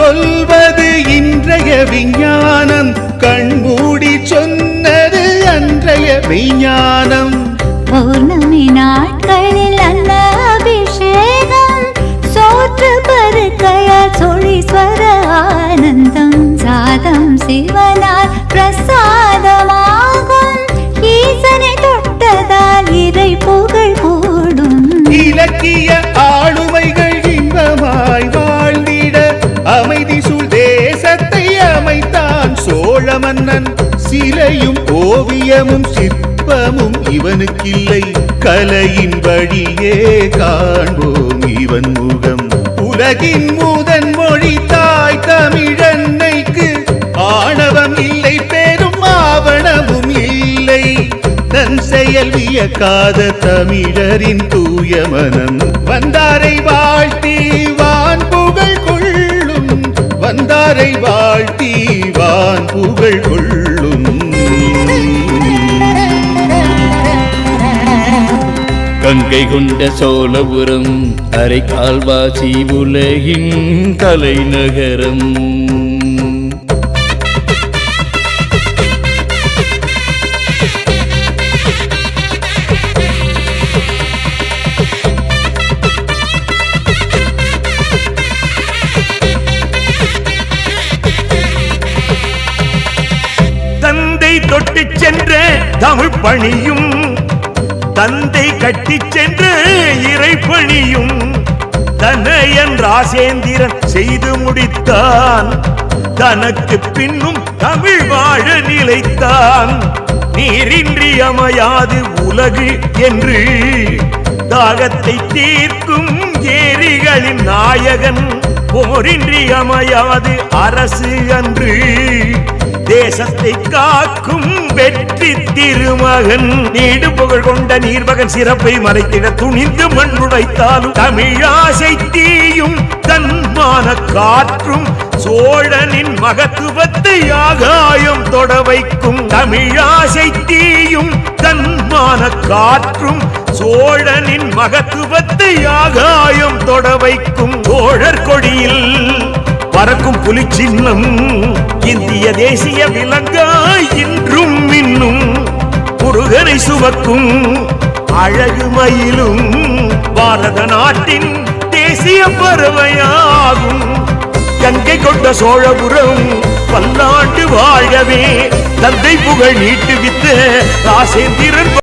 சொல்வது இன்றைய விஞ்ஞானம், கண்மூடி சொன்னது அன்றைய விஞ்ஞானம். பௌர்ணமி நாட்களில் அன்ன அபிஷேகம், சோற்று பருக்கையால் சோழீஸ்வர ஆனந்தம். சாதம் சிவனால் பிரசாதமாகும், ஈசனை தொட்டதால் இறை புகழ் கூடும். இலக்கிய ஆளுமைகள் இன்பமாய் வாழ்ந்திட அமைதி சூழ் தேசத்தை அமைத்தான் சோழ மன்னன். சிலையும் ஓவியமும் சிற்பமும் இவனுக்கில்லை, கலையின் வழியே காண்போம் இவன் முகம். உலகின் முதன் மொழி தாய் தமிழன்னைக்கு ஆணவம் இல்லை, பெரும் ஆவணமும் இல்லை. தன் செயல் வியக்காத தமிழரின் தூய மனம், வந்தாரை வாழ்த்தி வான் புகழ் கொள்ளும், வந்தாரை வாழ்த்தி வான் புகழ் கொள்ளும். கங்கை கொண்ட சோழபுரம் அரைக்கால்வாசி உலகின் தலைநகரம். தந்தை தொட்டு சென்ற தமிழ் பணியும், தந்தை கட்டி சென்ற இறைப்பணியும் தனையன் ராசேந்திரன் செய்து முடித்தான். தனக்கு பின்னும் தமிழ் வாழ நிலைத்தான். நீரின்றி அமையாது உலகு என்று தாகத்தை தீர்க்கும் ஏரிகளின் நாயகன். போரின்றி அமையாது அரசு அன்று தேசத்தை காக்கும் வெற்றி திருமகன். நீடு புகழ் கொண்ட நீர்மகன் சிறப்பை மறைத்திட துணிந்து மண்ணுடைத்தாலும் தமிழாசை தீயும் தன்மான காற்றும் சோழனின் மகத்துவத்தை ஆகாயம் தொட வைக்கும். தமிழாசை தீயும் தன்மான காற்றும் சோழனின் மகத்துவத்தை ஆகாயம் தொட வைக்கும். சோழர் கொடியில் பறக்கும் புலி சின்னம் இந்திய தேசிய விலங்காய் இன்றும் இன்னும். முருகனை சுமக்கும் அழகு மயிலும் பாரத நாட்டின் தேசிய பறவையாகும். கங்கை கொண்ட சோழபுரம் பல்லாண்டு வாழவே தந்தை புகழ் நீட்டுவித்த ராசேந்திரன்.